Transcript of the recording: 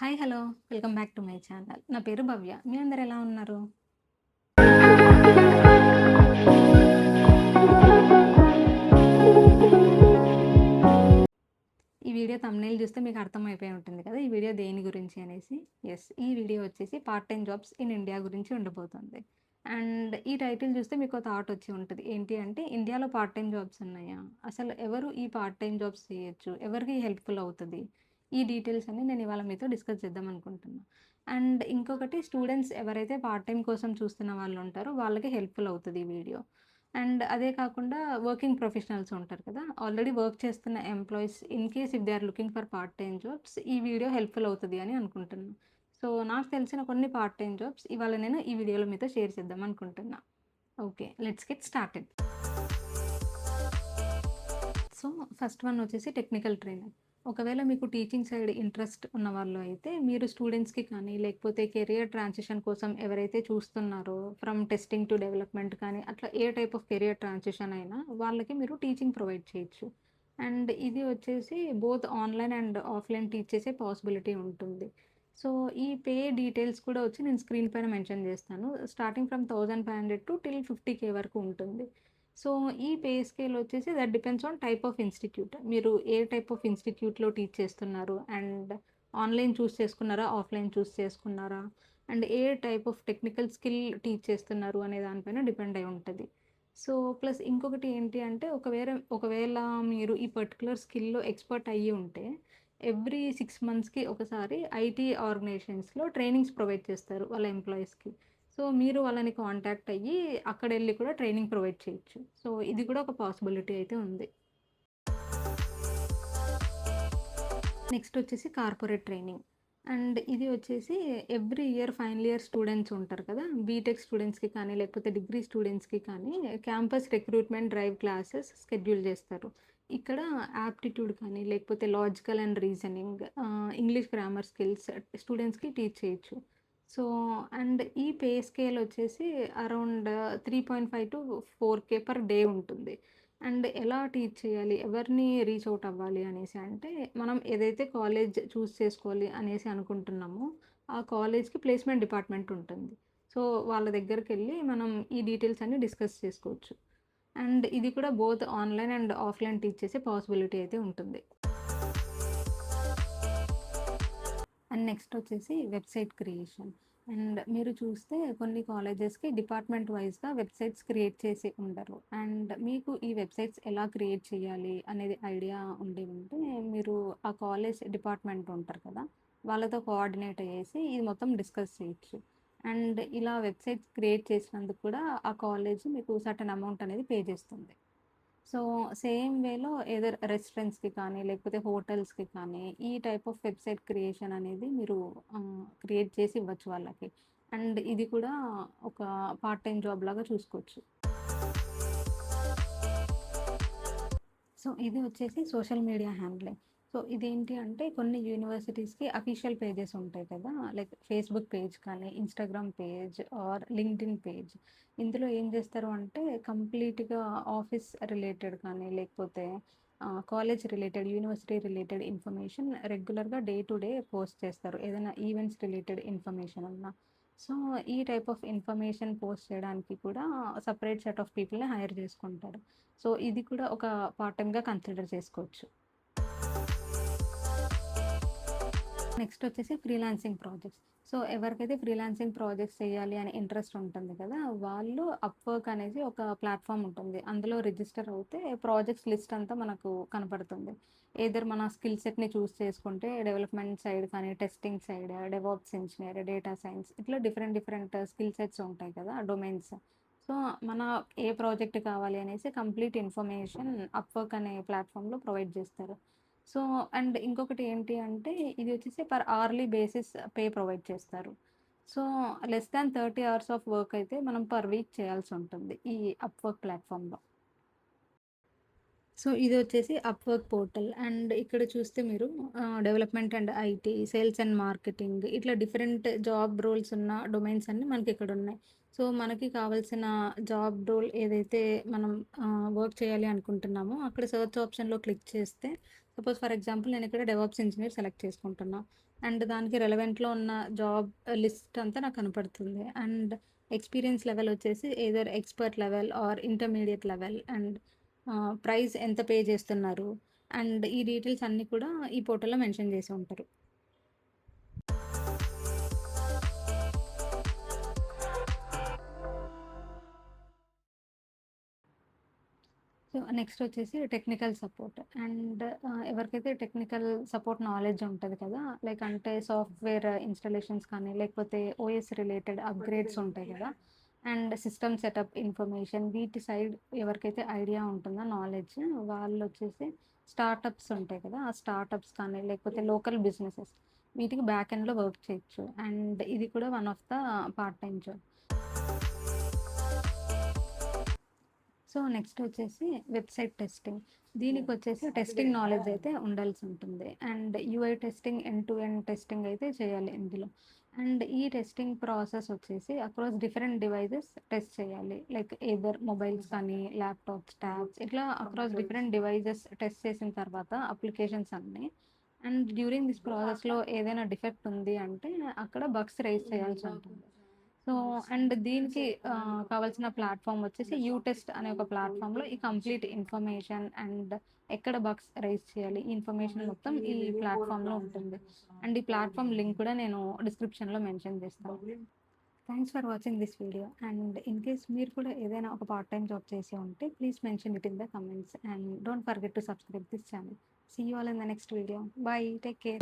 Hi! Hello! Welcome back to my channel. నా పేరు భవ్య. మీ అందరూ ఎలా ఉన్నారు? ఈ వీడియో థంబ్‌నెయిల్ చూస్తే మీకు అర్థమైపోయి ఉంటుంది కదా! ఈ వీడియో దేని గురించి అనేసి. యెస్. ఈ వీడియో వచ్చేసి part time jobs in India గురించి ఉండబోతుంది. అండ్ ఈ టైటిల్ చూస్తే మీకో థాట్ వచ్చి ఉంటది. ఏంటి అంటే ఇండియాలో పార్ట్ టైమ్ జాబ్స్ ఉన్నాయా? అసలు ఎవరు ఈ పార్ట్ టైమ్ జాబ్స్ చేయొచ్చు? ఎవరికి హెల్ప్‌ఫుల్ అవుతది? ఈ డీటెయిల్స్ అన్నీ నేను ఇవాళ మీతో డిస్కస్ చేద్దాం అనుకుంటున్నా. అండ్ ఇంకొకటి స్టూడెంట్స్ ఎవరైతే పార్ట్ టైమ్ కోసం చూస్తున్న వాళ్ళు ఉంటారో వాళ్ళకి హెల్ప్‌ఫుల్ అవుతది ఈ వీడియో. అండ్ అదే కాకుండా వర్కింగ్ ప్రొఫెషనల్స్ ఉంటారు కదా! ఆల్రెడీ వర్క్ చేస్తున్న employees in case if they are looking for part time jobs ఈ వీడియో హెల్ప్‌ఫుల్ అవుతది అని అనుకుంటున్నా. సో, నాకు తెలిసిన కొన్ని పార్ట్ టైమ్ జాబ్స్ ఇవాళ నేను ఈ వీడియోలో మీతో షేర్ చేద్దాం అనుకుంటున్నా. Okay. Let's get started. So, first one వచ్చేసి టెక్నికల్ ట్రైనర్. ఒకవేళ మీకు టీచింగ్ సైడ్ ఇంట్రెస్ట్ ఉన్నవాళ్ళు అయితే, మీరు స్టూడెంట్స్‌కి కానీ, లేకపోతే కెరియర్ ట్రాన్సిషన్ కోసం ఎవరైతే చూస్తున్నారో, ఫ్రమ్ టెస్టింగ్ టు డెవలప్‌మెంట్ కానీ, అట్లా ఏ టైప్ ఆఫ్ కెరియర్ ట్రాన్సిషన్ అయినా వాళ్ళకి మీరు టీచింగ్ ప్రొవైడ్ చేయొచ్చు. అండ్ ఇది వచ్చేసి both online and offline teach చేసే పాసిబిలిటీ ఉంటుంది. సో, ఈ పే డీటెయిల్స్ కూడా వచ్చి నేను స్క్రీన్ పైన మెన్షన్ చేస్తాను. స్టార్టింగ్ ఫ్రమ్ 1500 టు టిల్ 50,000 వరకు ఉంటుంది. సో, ఈ పే స్కేల్ వచ్చేసి that depends on type of institute. మీరు ఏ టైప్ ఆఫ్ ఇన్‌స్టిట్యూట్‌లో టీచ్ చేస్తున్నారు అండ్ ఆన్‌లైన్ చూస్ చేసుకున్నారా? ఆఫ్‌లైన్ చూస్ చేసుకున్నారా? And A type of technical skill teach చేస్తున్నారు అనే దానిపైన డిపెండ్ అయి ఉంటది. సో, ప్లస్ ఇంకొకటి ఏంటి అంటే ఒకవేళ మీరు ఈ పర్టిక్యులర్ స్కిల్‌లో ఎక్స్‌పర్ట్ అయ్యి ఉంటే ఎవ్రీ 6 మంత్స్‌కి ఒకసారి ఐటీ ఆర్గనైజేషన్స్‌లో ట్రైనింగ్స్ ప్రొవైడ్ చేస్తారు వాళ్ళ ఎంప్లాయీస్‌కి. సో, మీరు వాళ్ళని కాంటాక్ట్ అయ్యి అక్కడెళ్లి కూడా ట్రైనింగ్ ప్రొవైడ్ చేయొచ్చు. సో, ఇది కూడా ఒక పాసిబిలిటీ అయితే ఉంది. నెక్స్ట్ వచ్చేసి కార్పొరేట్ ట్రైనింగ్. అండ్ ఇది వచ్చేసి every year final year students ఉంటారు కదా! బీటెక్ స్టూడెంట్స్‌కి కానీ, లేకపోతే డిగ్రీ స్టూడెంట్స్‌కి కానీ campus recruitment drive classes schedule చేస్తారు. ఇక్కడ యాప్టిట్యూడ్ కానీ, లేకపోతే logical and reasoning, English grammar skills స్టూడెంట్స్‌కి టీచ్ చేయొచ్చు. సో, అండ్ ఈ పే స్కేల్ వచ్చేసి అరౌండ్ 3.5-4K పర్ డే ఉంటుంది. అండ్ ఎలా టీచ్ చేయాలి? ఎవరిని రీచ్ ఔట్ అవ్వాలి అనేసి అంటే, మనం ఏదైతే కాలేజ్ చూజ్ చేసుకోవాలి అనేసి అనుకుంటున్నామో, ఆ కాలేజ్‌కి ప్లేస్‌మెంట్ డిపార్ట్‌మెంట్ ఉంటుంది. సో, వాళ్ళ దగ్గరికెళ్ళి మనం ఈ డీటెయిల్స్ అన్నీ డిస్కస్ చేసుకోవచ్చు. అండ్ ఇది కూడా both online and offline teach చేసే పాసిబిలిటీ అయితే ఉంటుంది. అండ్ నెక్స్ట్ వచ్చేసి వెబ్‌సైట్ క్రియేషన్. అండ్ మీరు చూస్తే కొన్ని కాలేజెస్‌కి డిపార్ట్‌మెంట్ వైస్‌గా వెబ్‌సైట్స్ క్రియేట్ చేసి ఉండరు. అండ్ మీకు ఈ వెబ్‌సైట్స్ ఎలా క్రియేట్ చేయాలి అనేది ఐడియా ఉండి ఉంటే, మీరు ఆ కాలేజ్ డిపార్ట్‌మెంట్ ఉంటారు కదా! వాళ్ళతో కోఆర్డినేట్ అయ్యేసి ఇది మొత్తం డిస్కస్ చేయొచ్చు. అండ్ ఇలా వెబ్‌సైట్స్ క్రియేట్ చేసినందుకు కూడా ఆ కాలేజ్ మీకు సర్టెన్ అమౌంట్ అనేది పే చేస్తుంది. సో, సేమ్ వేలో ఏదర్ రెస్టారెంట్స్‌కి కానీ, లేకపోతే హోటల్స్‌కి కానీ, ఈ టైప్ ఆఫ్ వెబ్‌సైట్ క్రియేషన్ అనేది మీరు క్రియేట్ చేసి ఇవ్వచ్చు వాళ్ళకి. అండ్ ఇది కూడా ఒక పార్ట్ టైమ్ జాబ్ లాగా చూసుకోవచ్చు. సో, ఇది వచ్చేసి సోషల్ మీడియా హ్యాండ్లింగ్. సో, ఇదేంటి అంటే కొన్ని యూనివర్సిటీస్‌కి అఫీషియల్ పేజెస్ ఉంటాయి కదా! లైక్ ఫేస్‌బుక్ పేజ్ కానీ, Instagram page or LinkedIn page. ఇందులో ఏం చేస్తారు అంటే కంప్లీట్‌గా ఆఫీస్ రిలేటెడ్ కానీ, లేకపోతే college related, university related information రెగ్యులర్‌గా డే టు డే పోస్ట్ చేస్తారు. ఏదైనా ఈవెంట్స్ రిలేటెడ్ ఇన్ఫర్మేషన్ ఉన్నా. సో, ఈ టైప్ ఆఫ్ ఇన్ఫర్మేషన్ పోస్ట్ చేయడానికి కూడా సెపరేట్ సెట్ ఆఫ్ పీపుల్‌ని హైర్ చేసుకుంటారు. సో, ఇది కూడా ఒక పార్ట్ టైమ్‌గా కన్సిడర్ చేసుకోవచ్చు. నెక్స్ట్ వచ్చేసి ఫ్రీలాన్సింగ్ ప్రాజెక్ట్స్. సో, ఎవరికైతే ఫ్రీలాన్సింగ్ ప్రాజెక్ట్స్ చేయాలి అని ఇంట్రెస్ట్ ఉంటుంది కదా! వాళ్ళు అప్‌వర్క్ అనేది ఒక ప్లాట్‌ఫార్మ్ ఉంటుంది. అందులో రిజిస్టర్ అవుతే ప్రాజెక్ట్స్ లిస్ట్ అంతా మనకు కనపడుతుంది. ఎయిదర్ మన స్కిల్ సెట్‌ని చూజ్ చేసుకుంటే డెవలప్‌మెంట్ సైడ్ కానీ, testing side, DevOps engineer, data science ఇట్లా డిఫరెంట్ డిఫరెంట్ స్కిల్ సెట్స్ ఉంటాయి కదా! డొమైన్స్. సో, మన ఏ ప్రాజెక్ట్ కావాలి అనేసి కంప్లీట్ ఇన్ఫర్మేషన్ అప్‌వర్క్ అనే ప్లాట్‌ఫార్మ్‌లో ప్రొవైడ్ చేస్తారు. సో, అండ్ ఇంకొకటి ఏంటి అంటే ఇది వచ్చేసి per hourly basis pay provide చేస్తారు. So, less than 30 hours of work అయితే మనం పర్ వీక్ చేయాల్సుంటుంది ఈ అప్‌వర్క్ ప్లాట్‌ఫార్మ్‌లో. సో, ఇదొచ్చేసి అప్‌వర్క్ పోర్టల్. అండ్ ఇక్కడ చూస్తే మీరు development and IT, sales and marketing ఇట్లా డిఫరెంట్ జాబ్ రోల్స్ ఉన్న డొమైన్స్ అన్నీ మనకిక్కడున్నాయి. సో, మనకి కావాల్సిన జాబ్ రోల్ ఏదైతే మనం వర్క్ చేయాలి అనుకుంటున్నామో అక్కడ సెర్చ్ ఆప్షన్‌లో క్లిక్ చేస్తే సపోజ్ ఫర్ ఎగ్జాంపుల్ నేనిక్కడ డెవాప్స్ ఇంజినీర్ సెలెక్ట్ చేసుకుంటున్నా. అండ్ దానికి రెలవెంట్‌లో ఉన్న జాబ్ లిస్ట్ అంతా నాకు కనపడుతుంది. అండ్ ఎక్స్‌పీరియన్స్ లెవెల్ వచ్చేసి either expert level or intermediate level and price ఎంత పే చేస్తున్నారు అండ్ ఈ డీటెయిల్స్ అన్నీ కూడా ఈ పోర్టల్‌లో మెన్షన్ చేసి ఉంటారు. సో, నెక్స్ట్ వచ్చేసి టెక్నికల్ సపోర్ట్. అండ్ ఎవరికైతే టెక్నికల్ సపోర్ట్ నాలెడ్జ్ ఉంటది కదా! లైక్ అంటే సాఫ్ట్‌వేర్ ఇన్‌స్టాలేషన్స్ కానీ, లేకపోతే ఓఎస్ రిలేటెడ్ అప్‌గ్రేడ్స్ ఉంటాయి కదా! అండ్ సిస్టమ్ సెటప్ ఇన్ఫర్మేషన్ వీటి సైడ్ ఎవరికైతే ఐడియా ఉంటుందో నాలెడ్జ్ వాళ్ళొచ్చేసి స్టార్టప్స్ ఉంటాయి కదా! ఆ స్టార్టప్స్ కానీ, లేకపోతే లోకల్ బిజినెసెస్ వీటికి బ్యాక్ ఎండ్‌లో వర్క్ చేయొచ్చు. అండ్ ఇది కూడా one of the part time job. So, next వచ్చేసి వెబ్‌సైట్ టెస్టింగ్. దీనికొచ్చేసి టెస్టింగ్ నాలెడ్జ్ అయితే ఉండాల్సి ఉంటుంది. And UI testing, end to end testing అయితే చేయాలి ఇందులో. అండ్ ఈ టెస్టింగ్ ప్రాసెస్ వచ్చేసి అక్రాస్ డిఫరెంట్ డివైసెస్ టెస్ట్ చేయాలి. లైక్ ఎయిదర్ మొబైల్స్ కానీ, ల్యాప్‌టాప్స్, ట్యాబ్స్ ఇట్లా అక్రాస్ డిఫరెంట్ డివైసెస్ టెస్ట్ చేసిన తర్వాత అప్లికేషన్స్ అన్నీ అండ్ డ్యూరింగ్ దిస్ ప్రాసెస్‌లో ఏదైనా డిఫెక్ట్ ఉంది అంటే అక్కడ బగ్స్ రైజ్ చేయాల్సి ఉంటుంది. సో, అండ్ దీనికి కావాల్సిన ప్లాట్‌ఫార్మ్ వచ్చేసి యూటెస్ట్ అనే ఒక ప్లాట్‌ఫార్మ్‌లో ఈ కంప్లీట్ ఇన్ఫర్మేషన్ అండ్ ఎక్కడ బగ్స్ రైజ్ చేయాలి, ఈ ఇన్ఫర్మేషన్ మొత్తం ఈ ప్లాట్‌ఫార్మ్‌లో ఉంటుంది. అండ్ ఈ ప్లాట్‌ఫార్మ్ లింక్ కూడా నేను డిస్క్రిప్షన్‌లో మెన్షన్ చేస్తాను. Thanks for watching this video. And in case మీరు కూడా ఏదైనా ఒక పార్ట్ టైమ్ జాబ్ చేసి ఉంటే please mention it in the comments and don't forget to subscribe this channel. See you all in the next video. Bye. Take care.